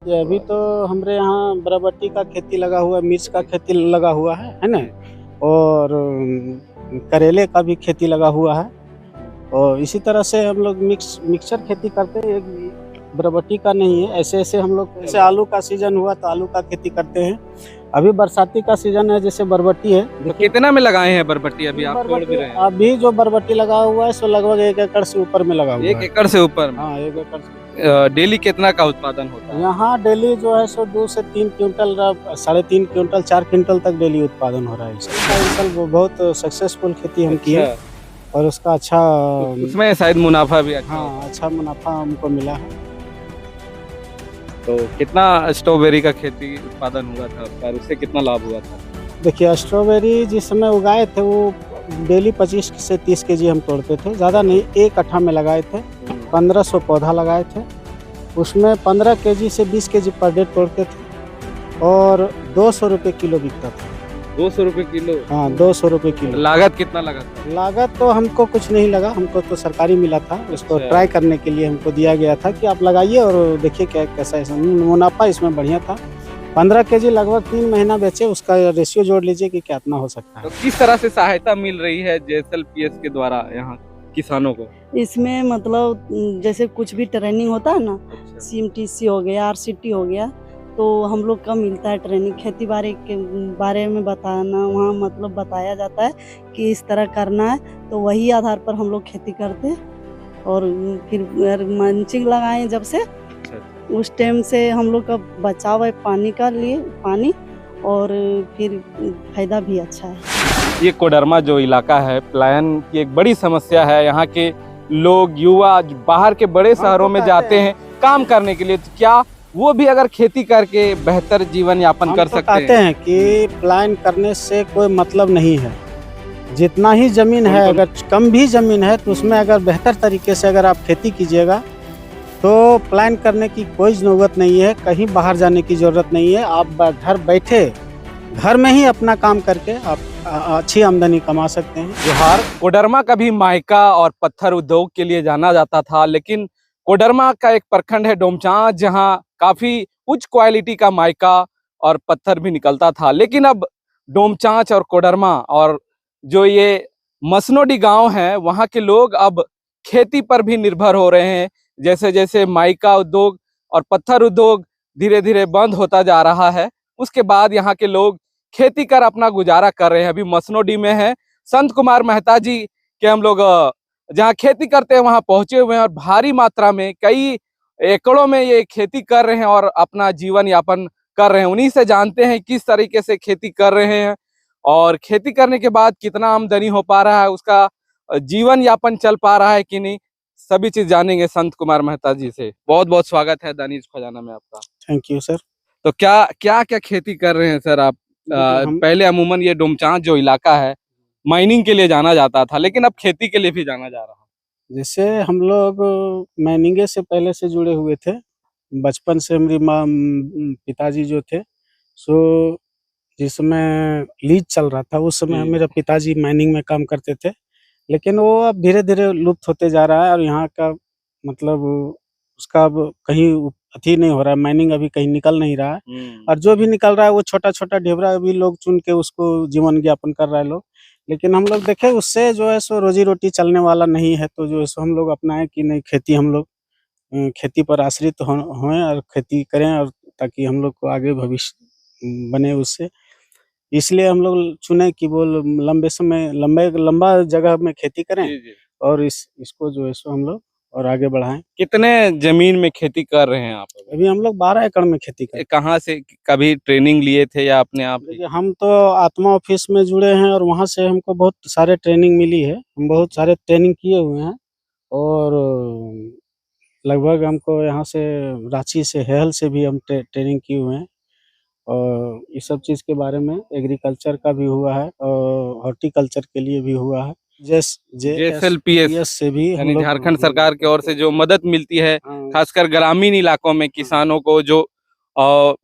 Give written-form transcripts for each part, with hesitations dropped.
ये अभी तो हमारे यहाँ बरबट्टी का खेती लगा हुआ है, मिर्च का खेती लगा हुआ है ना? और करेले का भी खेती लगा हुआ है और इसी तरह से हम लोग मिक्सचर खेती करते हैं। एक बरबट्टी का नहीं है, ऐसे हम लोग जैसे आलू का सीजन हुआ तो आलू का खेती करते हैं। अभी बरसाती का सीजन है, जैसे बरबट्टी है। तो कितना में लगाए हैं बरबट्टी? अभी आप तोड़ भी रहे हैं। अभी जो बरबट्टी लगा हुआ है सो लगभग 1 एकड़ से ऊपर में लगा हुआ है। 1 एकड़ से ऊपर? हाँ, 1 एकड़ से। डेली कितना का उत्पादन होता है? यहाँ डेली जो है सो 2 से 3 क्विंटल, 3.5 क्विंटल, 4 क्विंटल तक डेली उत्पादन हो रहा है। इस साल वो बहुत सक्सेसफुल खेती हम किए और उसका अच्छा, उसमें शायद मुनाफा भी अच्छा। हाँ, अच्छा मुनाफा हमको मिला है। तो कितना स्ट्रॉबेरी का खेती उत्पादन हुआ था और उससे कितना लाभ हुआ था? देखिए, स्ट्रॉबेरी जिस समय उगाए थे वो डेली 25 से 30 केजी हम तोड़ते थे, ज़्यादा नहीं, 1 कट्ठा में लगाए थे। 1500 पौधा लगाए थे, उसमें 15 केजी से 20 केजी पर डे तोड़ते थे और 200 रुपये किलो बिकता था। 200 रुपये किलो? हाँ, 200 रुपये किलो। लागत कितना लगा था? लागत तो हमको कुछ नहीं लगा, हमको तो सरकारी मिला था। उसको अच्छा। ट्राई करने के लिए हमको दिया गया था कि आप लगाइए और देखिए कैसा है। मुनाफा इसमें बढ़िया था। 15 केजी लगभग 3 महीना बेचे, उसका रेशियो जोड़ लीजिए कि कितना हो सकता है। तो किस तरह से सहायता मिल रही है JSLPS के द्वारा यहाँ किसानों को? इसमें मतलब जैसे कुछ भी ट्रेनिंग होता है ना, CMTC हो गया, RCT हो गया, तो हम लोग का मिलता है ट्रेनिंग। खेती बाड़ी के बारे में बताना, वहाँ मतलब बताया जाता है कि इस तरह करना है, तो वही आधार पर हम लोग खेती करते हैं। और फिर मल्चिंग लगाए जब से, उस टाइम से हम लोग का बचाव है पानी का लिए, पानी, और फिर फायदा भी अच्छा है। ये कोडरमा जो इलाका है, पलायन की एक बड़ी समस्या है। यहाँ के लोग, युवा बाहर के बड़े शहरों में जाते हैं काम करने के लिए, तो क्या वो भी अगर खेती करके बेहतर जीवन यापन कर सकते हैं? कहते हैं कि प्लान करने से कोई मतलब नहीं है। जितना ही जमीन है, अगर कम भी जमीन है तो उसमें अगर बेहतर तरीके से अगर आप खेती कीजिएगा तो प्लान करने की कोई ज़रूरत नहीं है, कहीं बाहर जाने की ज़रूरत नहीं है। आप घर बैठे घर में ही अपना काम करके आप अच्छी आमदनी कमा सकते हैं। जोहार। कोडरमा का भी मायका और पत्थर उद्योग के लिए जाना जाता था, लेकिन कोडरमा का एक प्रखंड है डोमचांच, जहां काफी उच्च क्वालिटी का मायका और पत्थर भी निकलता था। लेकिन अब डोमचांच और कोडरमा और जो ये मसनोडी गांव है, वहां के लोग अब खेती पर भी निर्भर हो रहे हैं। जैसे जैसे माइका उद्योग और पत्थर उद्योग धीरे धीरे बंद होता जा रहा है, उसके बाद यहाँ के लोग खेती कर अपना गुजारा कर रहे हैं। अभी मसनोडी में है, संत कुमार मेहता जी के हम लोग जहाँ खेती करते हैं वहां पहुंचे हुए हैं और भारी मात्रा में, कई एकड़ों में ये खेती कर रहे हैं और अपना जीवन यापन कर रहे हैं। उन्हीं से जानते हैं किस तरीके से खेती कर रहे हैं और खेती करने के बाद कितना आमदनी हो पा रहा है, उसका जीवन यापन चल पा रहा है कि नहीं, सभी चीज जानेंगे संत कुमार मेहता जी से। बहुत बहुत स्वागत है दानिश खजाना में आपका। Thank you sir. तो क्या खेती कर रहे हैं सर आप? पहले अमूमन ये डोमचांच जो इलाका है माइनिंग के लिए जाना जाता था, लेकिन अब खेती के लिए भी जाना जा रहा है। जैसे हम लोग माइनिंग से पहले से जुड़े हुए थे, बचपन से हमारी पिताजी जो थे, सो जिस समय लीज चल रहा था उस समय मेरे पिताजी माइनिंग में काम करते थे, लेकिन वो अब धीरे धीरे लुप्त होते जा रहा है और यहाँ का मतलब उसका अब कहीं अथी नहीं हो रहा है, माइनिंग अभी कहीं निकल नहीं रहा है। और जो भी निकल रहा है वो छोटा छोटा ढेबरा भी लोग चुन के उसको जीवन ज्ञापन कर रहा है लोग। लेकिन हम लोग देखें उससे जो है सो रोजी रोटी चलने वाला नहीं है, तो जो है सो हम लोग अपनाएं कि नहीं, खेती हम लोग खेती पर आश्रित हों और खेती करें, और ताकि हम लोग को आगे भविष्य बने उससे। इसलिए हम लोग चुने कि वो लंबा जगह में खेती करें और इसको जो है सो हम लोग और आगे बढ़ाएं। कितने जमीन में खेती कर रहे हैं आप? अभी हम लोग 12 एकड़ में खेती कर। कहाँ से, कभी ट्रेनिंग लिए थे या अपने आप? हम तो आत्मा ऑफिस में जुड़े हैं और वहाँ से हमको बहुत सारे ट्रेनिंग मिली है। हम बहुत सारे ट्रेनिंग किए हुए हैं और लगभग हमको यहाँ से रांची से, हेहल से भी हम ट्रेनिंग किए हुए हैं। और इस सब चीज़ के बारे में एग्रीकल्चर का भी हुआ है और हॉर्टिकल्चर के लिए भी हुआ है। JSLPS से भी यानी झारखंड सरकार की ओर से जो मदद मिलती है, खासकर ग्रामीण इलाकों में किसानों को जो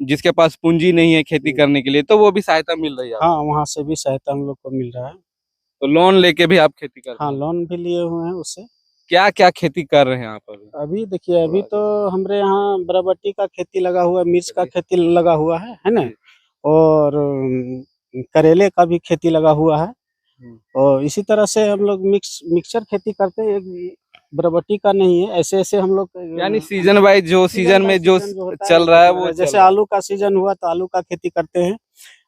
जिसके पास पूंजी नहीं है खेती करने के लिए, तो वो भी सहायता मिल रही है। हाँ, वहाँ से भी सहायता हम लोग को मिल रहा है। तो लोन लेके भी आप खेती करते हैं? हाँ, लोन भी लिए हुए हैं उससे। क्या क्या खेती कर रहे हैं आप अभी? अभी देखिए, अभी तो हमारे यहाँ बरबट्टी का खेती लगा हुआ है, मिर्च का खेती लगा हुआ है ना? जी। और करेले का भी खेती लगा हुआ है। हम्म। और इसी तरह से हम लोग मिक्सचर खेती करते हैं। एक बरबट्टी का नहीं है, ऐसे-ऐसे हम लोग यानी सीजन वाइज जो सीजन में जो होता चल रहा है वो चल जैसे रहा है। आलू का सीजन हुआ तो आलू का खेती करते हैं।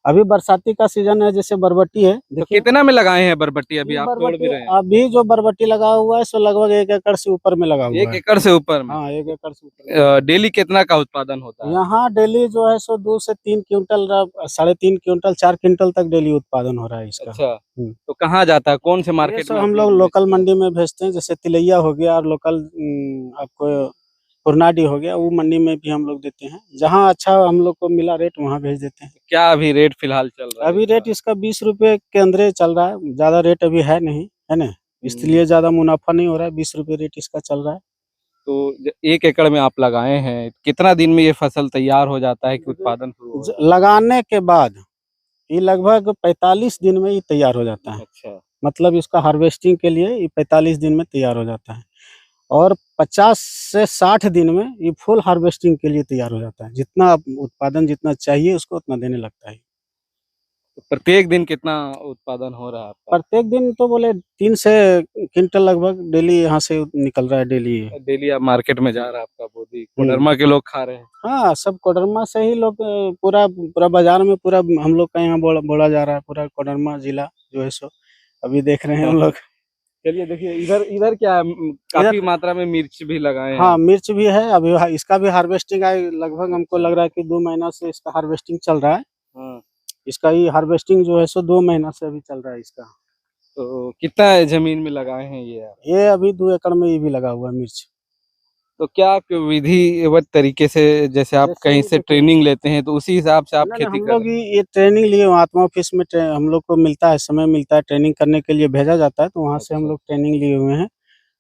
अभी बरसाती का सीजन है, जैसे बरबट्टी है। तो देखिए कितना में लगाए हैं बरबट्टी अभी ये आप तोड़ भी बरबट्टी रहे हैं? अभी जो बरबट्टी लगा हुआ है सो लगभग 1 एकड़ से ऊपर में लगा हुआ 1 है। एकड़ से ऊपर में। हाँ, 1 एकड़ से ऊपर में। डेली कितना का उत्पादन होता है? यहाँ डेली जो है सो 2 से 3 क्विंटल 3.5 क्विंटल 4 क्विंटल तक डेली उत्पादन हो रहा है इसका। अच्छा, हुँ। तो कहाँ जाता है? कौन से ये मार्केट सब में हम अभी लोग लोकल बेचते हैं? मंडी में भेजते हैं, जैसे तिलैया हो गया और लोकल आपको पुरनाडी हो गया, वो मंडी में भी हम लोग देते हैं। जहाँ अच्छा हम लोग को मिला रेट वहाँ भेज देते हैं। क्या अभी रेट फिलहाल चल रहा है अभी रेट इसका 20 रुपए के अंदर चल रहा है, ज़्यादा रेट अभी है नहीं, है ना? इसलिए ज़्यादा मुनाफा नहीं हो रहा है, 20 रुपए रेट इसका चल रहा है। तो 1 एकड़ में आप लगाए हैं, कितना दिन में ये फसल तैयार हो जाता है कि उत्पादन शुरू हो जाता लगाने के बाद ये लगभग 45 दिन में ये तैयार हो जाता है? है। अच्छा, मतलब इसका हार्वेस्टिंग के लिए ये 45 दिन में तैयार हो जाता है और 50 से 60 दिन में ये फुल हार्वेस्टिंग के लिए तैयार हो जाता है। जितना उत्पादन जितना चाहिए उसको उतना देने लगता है। तो प्रत्येक दिन कितना उत्पादन हो रहा है आपका? प्रत्येक दिन तो बोले 3 से क्विंटल लगभग डेली यहाँ से निकल रहा है डेली। डेली आप मार्केट में जा रहा है आपका बोदी, हुँ। कोडरमा के लोग खा रहे हैं। हाँ, सब कोडरमा से ही लोग पूरा पूरा बाज़ार में पूरा हम लोग का यहाँ बोला जा रहा है, पूरा कोडरमा जिला जो है सो अभी देख रहे हैं हम लोग। चलिए देखिए इधर इधर क्या है, काफी मात्रा में मिर्च भी लगाए हैं। हाँ, मिर्च भी है, अभी इसका भी हार्वेस्टिंग लगभग हमको लग रहा है कि 2 महीना से इसका हार्वेस्टिंग चल रहा है। हाँ, इसका ये हार्वेस्टिंग जो है सो 2 महीना से अभी चल रहा है इसका। तो कितना जमीन में लगाए हैं ये आप? ये अभी 2 एकड़ में ये भी लगा हुआ है मिर्च। तो क्या आप विधिवत तरीके से जैसे आप जैसे कहीं से देखिए ट्रेनिंग लेते हैं तो उसी हिसाब से आप ना, खेती हम कर लोग रहे हैं? ये ट्रेनिंग लिए आत्मा ऑफिस में हम लोग को मिलता है, समय मिलता है ट्रेनिंग करने के लिए भेजा जाता है, तो वहाँ से हम अच्छा, लोग ट्रेनिंग लिए हुए हैं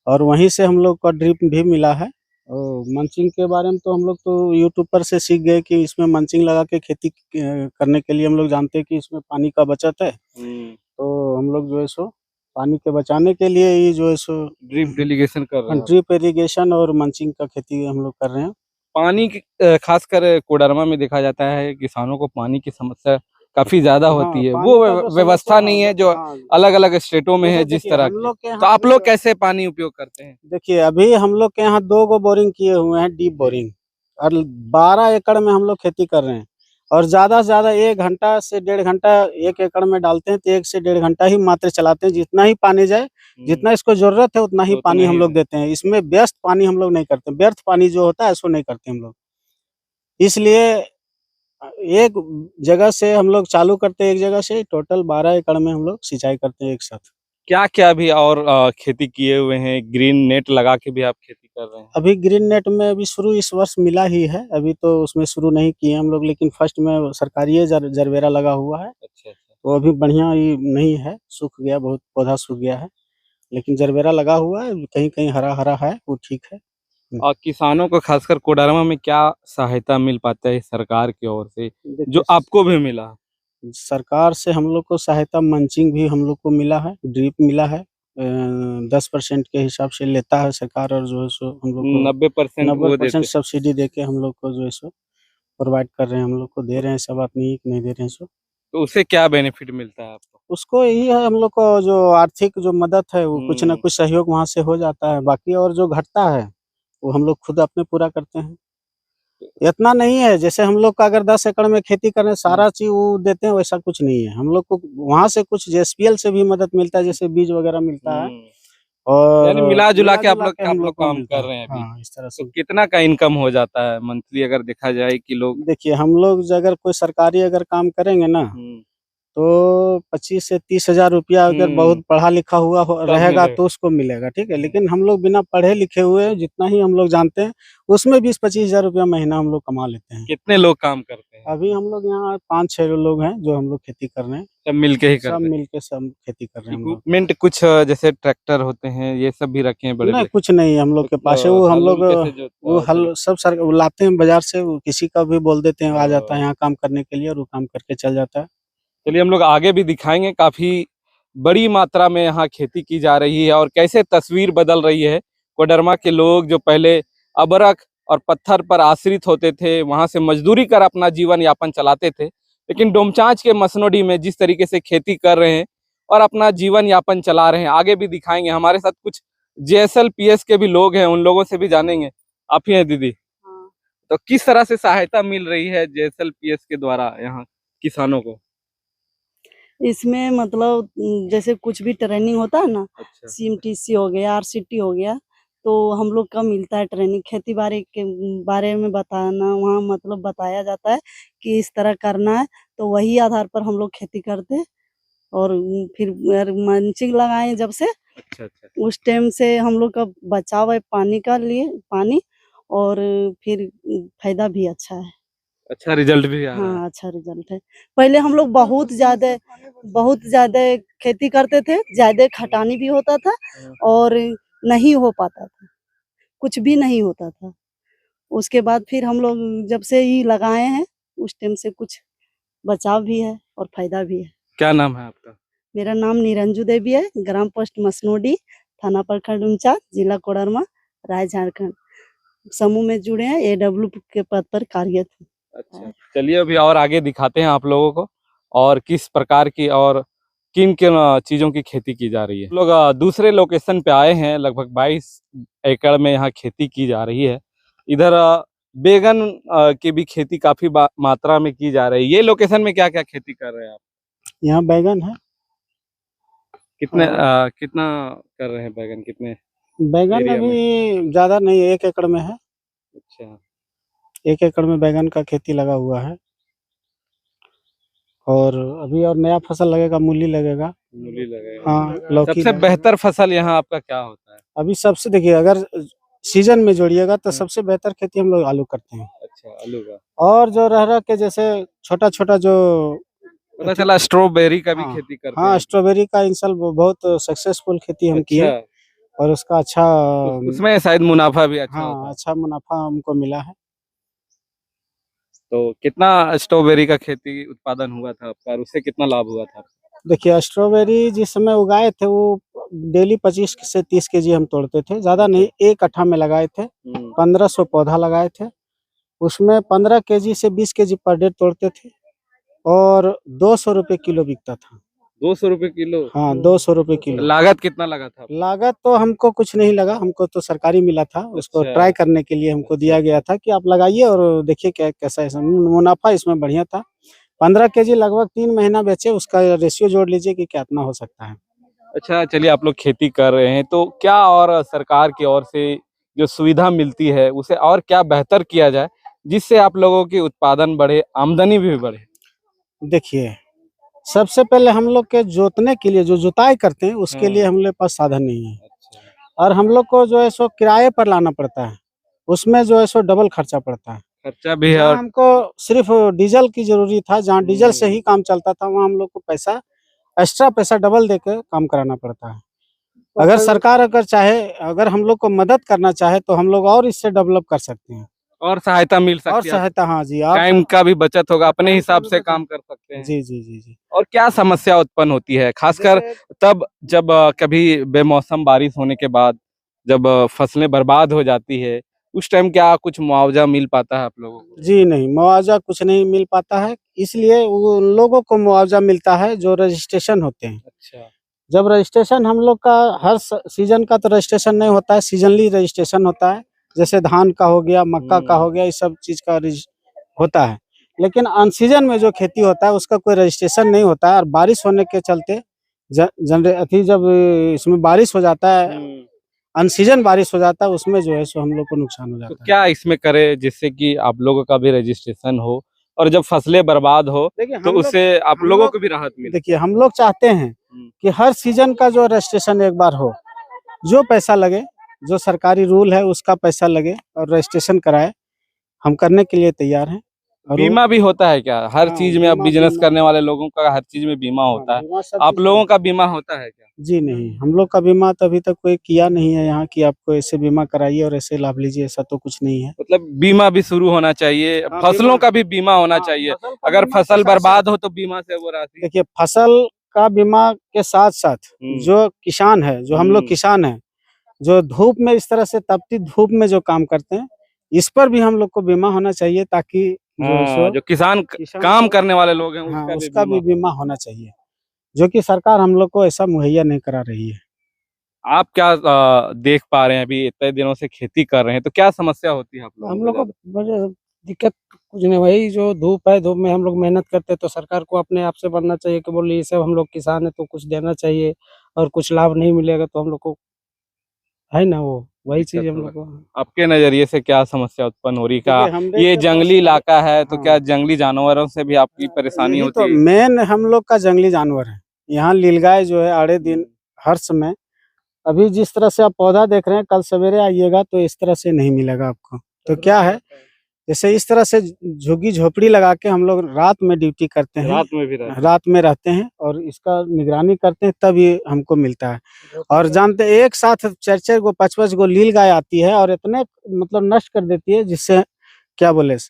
और वहीं से हम लोग को ड्रिप भी मिला है। और मल्चिंग के बारे में तो हम लोग तो यूट्यूब पर से सीख गए कि इसमें मल्चिंग लगा के खेती करने के लिए हम लोग जानते हैं कि इसमें पानी का बचत है। तो हम लोग जो है सो पानी के बचाने के लिए ये जो है सो ड्रिप इरिगेशन कर रहे हैं आप? ड्रिप इरिगेशन और मल्चिंग का खेती हम लोग कर रहे हैं। पानी की खासकर कोडरमा में देखा जाता है किसानों को पानी की समस्या काफी ज्यादा होती हाँ, है, पानी वो का जो व्यवस्था समस्या नहीं है हाँ, जो हाँ। अलग अलग स्टेटों में जैसे है जिस देखिए तरह हम की। लोग के तो यहाँ आप लोग कैसे पानी उपयोग करते हैं? देखिए अभी हम लोग के यहाँ 2 गो बोरिंग किए हुए हैं, डीप बोरिंग और 12 एकड़ में हम लोग खेती कर रहे हैं और ज़्यादा से ज़्यादा 1 घंटा से 1.5 घंटा 1 एकड़ में डालते हैं, तो 1 से 1.5 घंटा ही मात्र चलाते हैं। जितना ही पानी जाए, जितना इसको ज़रूरत है उतना ही उतना पानी हम ही लोग देते हैं। इसमें व्यस्त पानी हम लोग नहीं करते, व्यर्थ पानी जो होता है उसको नहीं करते हम लोग। इसलिए एक जगह से हम लोग चालू करते हैं, एक जगह से टोटल 12 एकड़ में हम लोग सिंचाई करते हैं एक साथ। क्या-क्या भी और खेती किए हुए हैं? ग्रीन नेट लगा के भी आप खेती कर रहे हैं? अभी ग्रीन नेट में अभी शुरू इस वर्ष मिला ही है, अभी तो उसमें शुरू नहीं किए हम लोग, लेकिन फर्स्ट में सरकारिए जरबेरा लगा हुआ है, अच्छा, अच्छा। वो अभी बढ़िया ही नहीं है, सूख गया, बहुत पौधा सूख गया है, लेकिन जरबेरा लगा हुआ है, कहीं-कहीं हरा-हरा है, वो ठीक है। और किसानों को खासकर कोडरमा में क्या सहायता मिल पाता है सरकार की ओर से, जो देखिए आपको भी मिला? सरकार से हम लोग को सहायता मंचिंग भी हम लोग को मिला है, ड्रिप मिला है, 10% के हिसाब से लेता है सरकार और जो है सो हम लोग को 90% वो 90% देते। सब्सिडी देके हम लोग को जो है सो प्रोवाइड कर रहे हैं, हम लोग को दे रहे हैं, ऐसा बात नहीं है कि नहीं दे रहे हैं सो। तो उससे क्या बेनिफिट मिलता है आपको? उसको यही है हम लोग को जो आर्थिक जो मदद है वो कुछ न कुछ सहयोग वहाँ से हो जाता है, बाकी और जो घटता है, वो हम लोग खुद अपने पूरा करते हैं। इतना नहीं है, जैसे हम लोग का अगर 10 एकड़ में खेती कर रहे हैं, सारा चीज़ वो देते हैं वैसा कुछ नहीं है। हम लोग को वहाँ से कुछ जेएसपीएल से भी मदद मिलता है, जैसे बीज वगैरह मिलता है और यानी मिला-जुला के आप लोग काम मिलता कर है। रहे हैं अभी। हाँ, इस तरह तो से। कितना का इनकम हो जाता है मंथली अगर देखा जाए कि लोग? देखिए हम लोग अगर कोई सरकारी अगर काम करेंगे ना, तो 25 से 30 हज़ार रुपया अगर बहुत पढ़ा लिखा हुआ रहेगा मिलेगा। तो उसको मिलेगा, ठीक है? लेकिन हम लोग बिना पढ़े लिखे हुए जितना ही हम लोग जानते हैं, उसमें 20-25 हज़ार रुपया महीना हम लोग कमा लेते हैं। कितने लोग काम करते हैं? अभी हम लोग यहाँ 5-6 लोग हैं जो हम लोग खेती कर रहे हैं, सब मिलके ही सब करते हैं? मिलके सब खेती कर रहे हैं हम लोग। इक्विपमेंट कुछ जैसे ट्रैक्टर होते हैं ये सब भी रखे हैं नहीं, बड़े-बड़े? कुछ नहीं है हम लोग के पास है, वो हम लोग वो हल सब सर वो लाते हैं बाज़ार से, वो किसी का भी बोल देते हैं, आ जाता है यहाँ काम करने के लिए और वो काम करके चल जाता है। चलिए हम लोग आगे भी दिखाएँगे, काफ़ी बड़ी मात्रा में यहाँ खेती की जा रही है और कैसे तस्वीर बदल रही है। कोडरमा के लोग जो पहले अबरख और पत्थर पर आश्रित होते थे, वहां से मजदूरी कर अपना जीवन यापन चलाते थे, लेकिन डोमचांच के मसनोडी में जिस तरीके से खेती कर रहे हैं और अपना जीवन यापन चला रहे हैं, आगे भी दिखाएंगे। हमारे साथ कुछ JSLPS के भी लोग हैं, उन लोगों से भी जानेंगे। आप ही हैं दीदी? हाँ। तो किस तरह से सहायता मिल रही है JSLPS के द्वारा यहाँ किसानों को? इसमें मतलब जैसे कुछ भी ट्रेनिंग होता है ना, अच्छा। CMTC हो गया, RCT हो गया, तो हम लोग का मिलता है ट्रेनिंग। खेती बाड़ी के बारे में बताना, वहाँ मतलब बताया जाता है कि इस तरह करना है, तो वही आधार पर हम लोग खेती करते हैं। और फिर मल्चिंग लगाए जब से, अच्छा अच्छा। उस टाइम से हम लोग का बचाव है पानी का लिए, पानी, और फिर फायदा भी अच्छा है। अच्छा रिजल्ट भी आ रहा है। हाँ, अच्छा रिजल्ट है। पहले हम लोग बहुत ज्यादा खेती करते थे, ज्यादा खटानी भी होता था और नहीं हो पाता था, कुछ भी नहीं होता था। उसके बाद फिर हम लोग जब से ही लगाए हैं, उस टाइम से कुछ बचाव भी है और फायदा भी है। क्या नाम है आपका? मेरा नाम निरंजू देवी है, ग्राम पोस्ट मसनोडी, थाना प्रखंड उनचास, जिला कोडरमा, राज्य झारखंड। समूह में जुड़े हैं, AW के पद पर कार्यरत हूँ। अच्छा, चलिए अभी और आगे दिखाते हैं आप लोगों को और किस प्रकार की और किन किन चीजों की खेती की जा रही है। लोग दूसरे लोकेशन पे आए हैं, लगभग 22 एकड़ में यहाँ खेती की जा रही है। इधर बैगन की भी खेती काफी मात्रा में की जा रही है। ये लोकेशन में क्या क्या खेती कर रहे हैं आप? यहाँ बैगन है। कितने कितना कर रहे हैं बैगन, कितने बैगन एरिया में? अभी ज्यादा नहीं है, 1 एकड़ में है। अच्छा। 1 एकड़ में बैगन का खेती लगा हुआ है। और अभी और नया फसल लगेगा, मूली लगेगा। मूली लगेगा। हाँ, लौकी सबसे लगेगा। बेहतर फसल यहाँ आपका क्या होता है? अभी सबसे देखिए, अगर सीजन में जोड़िएगा तो हाँ। सबसे बेहतर खेती हम लोग आलू करते हैं। अच्छा, आलू का। और जो रह के जैसे छोटा छोटा जो पता चला स्ट्रॉबेरी का भी हाँ, खेती करते हाँ, हैं। स्ट्रॉबेरी का इन साल बहुत सक्सेसफुल खेती हम किए अच्छा, और उसका अच्छा उसमें शायद मुनाफा भी अच्छा होता हाँ, है। अच्छा मुनाफा हमको मिला है। तो कितना स्ट्रॉबेरी का खेती उत्पादन हुआ था आपका और उससे कितना लाभ हुआ था? देखिए, स्ट्रॉबेरी जिस समय उगाए थे वो डेली 25 से 30 केजी हम तोड़ते थे, ज्यादा नहीं, 1 कट्ठा में लगाए थे। 1500 पौधा लगाए थे, उसमें 15 केजी से 20 केजी पर डे तोड़ते थे और 200 रुपये किलो बिकता था। 200 रुपए किलो? हाँ, 200 रुपये किलो। लागत कितना लगा था? लागत तो हमको कुछ नहीं लगा, हमको तो सरकारी मिला था। उसको अच्छा। ट्राई करने के लिए हमको दिया गया था कि आप लगाइए और देखिए कैसा है। मुनाफा इसमें बढ़िया था। 15 केजी लगभग 3 महीना बेचे, उसका रेशियो जोड़ लीजिए कि कितना हो सकता है। अच्छा, चलिए आप लोग खेती कर रहे हैं तो क्या और सरकार की ओर से जो सुविधा मिलती है उसे और क्या बेहतर किया जाए जिससे आप लोगों की उत्पादन बढ़े, आमदनी भी बढ़े? देखिए, सबसे पहले हम लोग के जोतने के लिए जो जुताई करते हैं उसके लिए हम लोग के पास साधन नहीं है अच्छा। और हम लोग को जो है सो किराए पर लाना पड़ता है, उसमें जो है सो डबल खर्चा पड़ता है। खर्चा भी है जहाँ और हमको सिर्फ डीजल की जरूरी था, जहाँ डीजल से ही काम चलता था, वहाँ हम लोग को पैसा एक्स्ट्रा पैसा डबल देकर काम कराना पड़ता है। अगर सरकार अगर हम लोग को मदद करना चाहे तो हम लोग और इससे डेवलप कर सकते हैं और सहायता मिल और सकती है। सहायता। हाँ जी, आप टाइम का भी बचत होगा, अपने टाइम का हिसाब भी से बचत- काम कर सकते हैं। जी जी जी जी। और क्या समस्या उत्पन्न होती है खासकर तब जब कभी बेमौसम बारिश होने के बाद जब फसलें बर्बाद हो जाती है, उस टाइम क्या कुछ मुआवजा मिल पाता है आप लोगों को? जी नहीं, मुआवजा कुछ नहीं मिल पाता है, इसलिए उन लोगों को मुआवजा मिलता है जो रजिस्ट्रेशन होते हैं। अच्छा। जब रजिस्ट्रेशन हम लोग का हर सीजन का तो रजिस्ट्रेशन नहीं होता है, सीजनली रजिस्ट्रेशन होता है। जैसे धान का हो गया, मक्का का हो गया, इस सब चीज का होता है। लेकिन अनसीजन में जो खेती होता है उसका कोई रजिस्ट्रेशन नहीं होता है और बारिश होने के चलते जब इसमें बारिश हो जाता है, अनसीजन बारिश हो जाता है, उसमें जो है सो हम लोग को नुकसान हो तो जाता है। क्या इसमें करे जिससे कि आप लोगों का भी रजिस्ट्रेशन हो और जब फसलें बर्बाद हो देखिए, तो उससे आप हम लोगों लोग- को भी राहत मिले? देखिए, हम लोग चाहते हैं कि हर सीजन का जो रजिस्ट्रेशन एक बार हो, जो पैसा लगे, जो सरकारी रूल है उसका पैसा लगे और रजिस्ट्रेशन कराए, हम करने के लिए तैयार हैं। और बीमा भी होता है क्या हर हाँ, चीज में? अब बीमा- बिजनेस बीमा- करने वाले लोगों का हर चीज में बीमा होता है, बीमा सब आप चीज लोगों का- का बीमा होता है क्या? जी नहीं, हम लोग का बीमा तो अभी तक कोई किया नहीं है यहाँ कि आपको ऐसे बीमा कराइए और ऐसे लाभ लीजिए, ऐसा तो कुछ नहीं है। मतलब बीमा भी शुरू होना चाहिए, हाँ, फसलों बीमा- का भी बीमा होना हाँ, चाहिए। फसल का अगर बीमा के फसल साथ- बर्बाद हो तो बीमा से वो राशि। देखिए, फसल का बीमा के साथ साथ जो किसान है, जो हम लोग किसान हैं, जो धूप में इस तरह से तपती धूप में जो काम करते हैं, इस पर भी हम लोग को बीमा होना चाहिए, ताकि जो किसान काम करने वाले लोग हैं उसका भी बीमा होना चाहिए, जो कि सरकार हम लोग को ऐसा मुहैया नहीं करा रही है। आप क्या देख पा रहे हैं, अभी इतने दिनों से खेती कर रहे हैं, तो क्या समस्या होती है आप लोगों हम को लोग को बड़े दिक्कत कुछ नहीं भाई, जो धूप है, धूप में हम लोग मेहनत करते हैं, तो सरकार को अपने आप से बनना चाहिए कि बोले ये सब हम लोग किसान है तो कुछ देना चाहिए, और कुछ लाभ नहीं मिलेगा तो हम लोग को है ना, वो वही चीज हम लोग को। आपके नजरिए से क्या समस्या उत्पन्न हो रही का? देखिए, ये जंगली इलाका है, तो हाँ। क्या जंगली जानवरों से भी आपकी परेशानी होती तो है? मेन हम लोग का जंगली जानवर है। यहाँ नीलगाय जो है आड़े दिन हर समय, अभी जिस तरह से आप पौधा देख रहे हैं, कल सवेरे आइएगा तो इस तरह से नहीं मिलेगा आपको। तो क्या है, जैसे इस तरह से झुग्गी झोपड़ी लगा के हम लोग रात में ड्यूटी करते हैं, रात में भी रहते हैं। रात में रहते हैं और इसका निगरानी करते हैं, तब ये हमको मिलता है। और जानते हैं, एक साथ 4-4 गो 5-5 गो नीलगाय आती है और इतने मतलब नष्ट कर देती है, जिससे क्या बोले, हम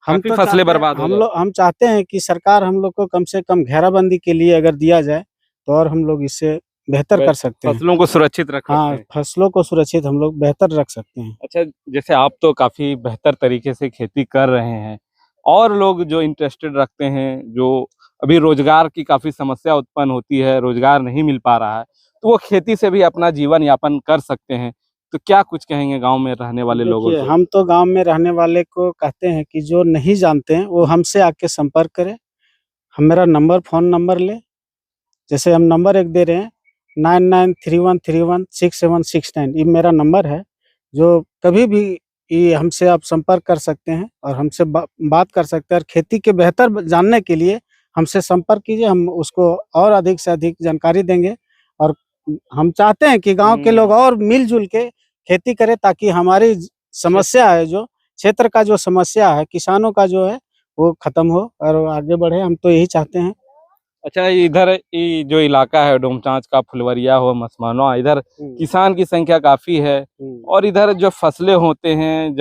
काफी तो फसलें चाहते हैं- बर्बाद हो हम चाहते हैं कि सरकार हम लोग को कम से कम घेराबंदी के लिए अगर दिया जाए, तो और हम लोग इससे बेहतर कर सकते हैं। फसलों को सुरक्षित रख सकते हाँ, हैं। फसलों को सुरक्षित हम लोग बेहतर रख सकते हैं। अच्छा, जैसे आप तो काफी बेहतर तरीके से खेती कर रहे हैं, और लोग जो इंटरेस्टेड रखते हैं, जो अभी रोजगार की काफी समस्या उत्पन्न होती है, रोजगार नहीं मिल पा रहा है, तो वो खेती से भी अपना जीवन यापन कर सकते हैं, तो क्या कुछ कहेंगे गांव में रहने वाले लोगों देखिए, को? हम तो गांव में रहने वाले को कहते हैं कि जो नहीं जानते हैं वो हमसे आके संपर्क करें। हम मेरा नंबर, फ़ोन नंबर लें, जैसे हम नंबर एक दे रहे हैं 9931316769, ये मेरा नंबर है, जो कभी भी ये हमसे आप संपर्क कर सकते हैं और हमसे बात कर सकते हैं, और खेती के बेहतर जानने के लिए हमसे संपर्क कीजिए, हम उसको और अधिक से अधिक जानकारी देंगे। और हम चाहते हैं कि गांव के लोग और मिलजुल के खेती करें, ताकि हमारी समस्या है, जो क्षेत्र का जो समस्या है किसानों का जो है, वो खत्म हो और आगे बढ़े, हम तो यही चाहते हैं। अच्छा, इधर ये जो इलाका है डोमचांच का, फुलवरिया हो, मसमानवा, इधर किसान की संख्या काफी है, और इधर जो फसलें होते हैं,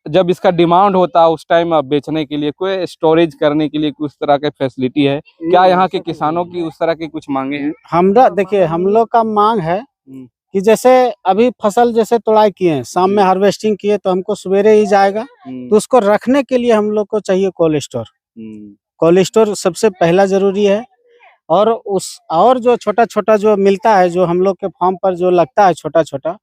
जब इसका डिमांड होता है उस टाइम बेचने के लिए कोई स्टोरेज करने के लिए कुछ तरह के फैसिलिटी है क्या? यहाँ के किसानों की उस तरह की कुछ मांगे हैं? हमरा देखिए, हम लोग का मांग है कि जैसे अभी फसल जैसे तोड़ाई किए हैं, शाम में हार्वेस्टिंग किए, तो हमको सवेरे ही जाएगा, तो उसको रखने के लिए हम लोग को चाहिए कोल्ड स्टोर। कोल्ड स्टोर सबसे पहला जरूरी है। और जो छोटा-छोटा जो मिलता है, जो हम लोग के फार्म पर जो लगता है छोटा-छोटा,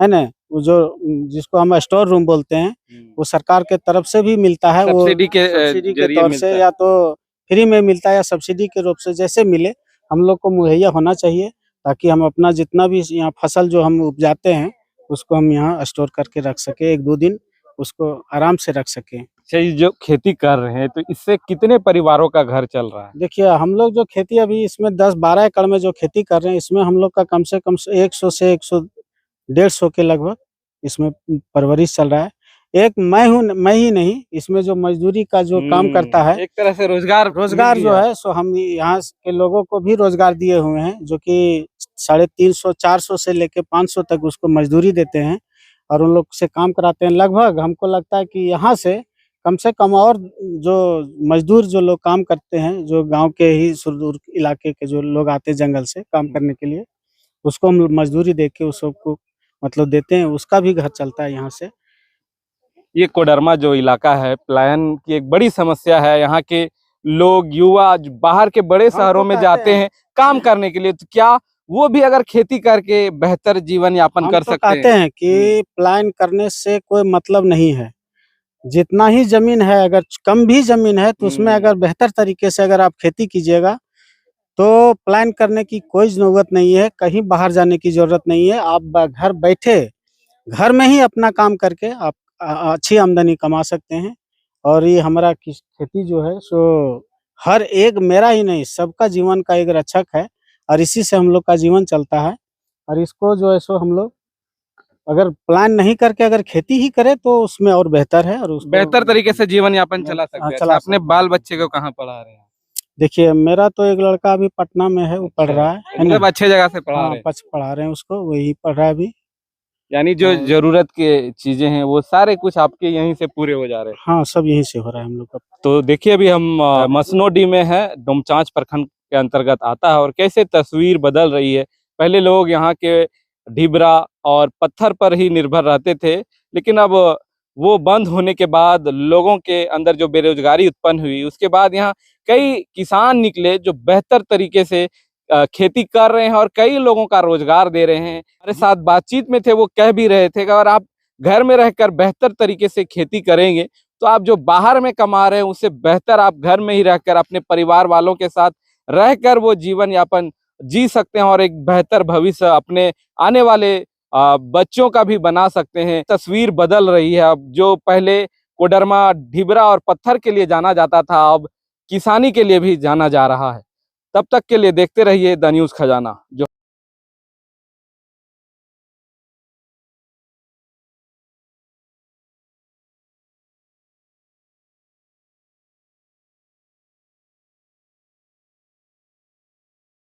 है ना, वो जो जिसको हम स्टोर रूम बोलते हैं, वो सरकार के तरफ से भी मिलता है। वो सब्सिडी के तौर से, या तो फ्री में मिलता है या सब्सिडी के रूप से, जैसे मिले हम लोग को मुहैया होना चाहिए, ताकि हम अपना जितना भी यहाँ फसल जो हम उपजाते हैं, उसको हम यहाँ स्टोर करके रख सके, 1-2 दिन उसको आराम से रख सकें। अच्छा, ये जो खेती कर रहे हैं, तो इससे कितने परिवारों का घर चल रहा है? देखिए, हम लोग जो खेती अभी इसमें 10-12 एकड़ में जो खेती कर रहे हैं, इसमें हम लोग का कम से कम 100 से 100-150 के लगभग इसमें परवरिश चल रहा है। एक मैं ही नहीं, इसमें जो मजदूरी का जो काम करता है, एक तरह से रोजगार जो है, सो हम यहाँ के लोगों को भी रोजगार दिए हुए हैं, जो कि 350-400 से लेके 500 तक उसको मजदूरी देते हैं, और उन लोग से काम कराते हैं। लगभग हमको लगता है कि यहाँ से कम और जो मजदूर जो लोग काम करते हैं, जो गांव के ही सुदूर इलाके के जो लोग आते हैं जंगल से काम करने के लिए, उसको हम मजदूरी दे के उस सबको मतलब देते हैं, उसका भी घर चलता है यहाँ से। ये कोडरमा जो इलाका है, पलायन की एक बड़ी समस्या है। यहाँ के लोग, युवा बाहर के बड़े शहरों में जाते हैं काम करने के लिए, तो क्या वो भी अगर खेती करके बेहतर जीवन यापन कर सकते हैं? कहते हैं कि पलायन करने से कोई मतलब नहीं है। जितना ही जमीन है, अगर कम भी जमीन है, तो उसमें अगर बेहतर तरीके से अगर आप खेती कीजिएगा, तो प्लान करने की कोई जरूरत नहीं है, कहीं बाहर जाने की जरूरत नहीं है। आप घर बैठे घर में ही अपना काम करके आप अच्छी आमदनी कमा सकते हैं। और ये हमारा खेती जो है, सो हर एक, मेरा ही नहीं, सबका जीवन का एक रक्षक है, और इसी से हम लोग का जीवन चलता है। और इसको जो है, सो हम लोग अगर प्लान नहीं करके अगर खेती ही करे, तो उसमें और बेहतर है, और बेहतर तरीके से जीवन यापन चला सकते हैं। चला अपने बाल बच्चे को कहाँ पढ़ा रहे हैं? देखिए, मेरा तो एक लड़का अभी पटना में है, वो पढ़ रहा है मतलब अच्छे जगह से पढ़ा रहे हैं। पढ़ा रहे हैं उसको, वही पढ़ रहा है अभी। यानी जो जरूरत के चीजें हैं, वो सारे कुछ आपके यहीं से पूरे हो जा रहे हैं? हाँ, सब यहीं से हो रहा है हम लोग का। तो देखिए, अभी हम मसनोडी में है, डोमचांच प्रखंड के अंतर्गत आता है और कैसे तस्वीर बदल रही है। पहले लोग यहाँ के ढिबरा और पत्थर पर ही निर्भर रहते थे, लेकिन अब वो बंद होने के बाद लोगों के अंदर जो बेरोजगारी उत्पन्न हुई, उसके बाद यहाँ कई किसान निकले जो बेहतर तरीके से खेती कर रहे हैं और कई लोगों का रोजगार दे रहे हैं। हमारे साथ बातचीत में थे, वो कह भी रहे थे कि अगर आप घर में रहकर बेहतर तरीके से खेती करेंगे तो आप जो बाहर में कमा रहे हैं उससे बेहतर आप घर में ही रहकर अपने परिवार वालों के साथ रहकर वो जीवन यापन जी सकते हैं और एक बेहतर भविष्य अपने आने वाले बच्चों का भी बना सकते हैं। तस्वीर बदल रही है। अब जो पहले कोडरमा ढिबरा और पत्थर के लिए जाना जाता था, अब किसानी के लिए भी जाना जा रहा है। तब तक के लिए देखते रहिए द न्यूज़ खजाना। जो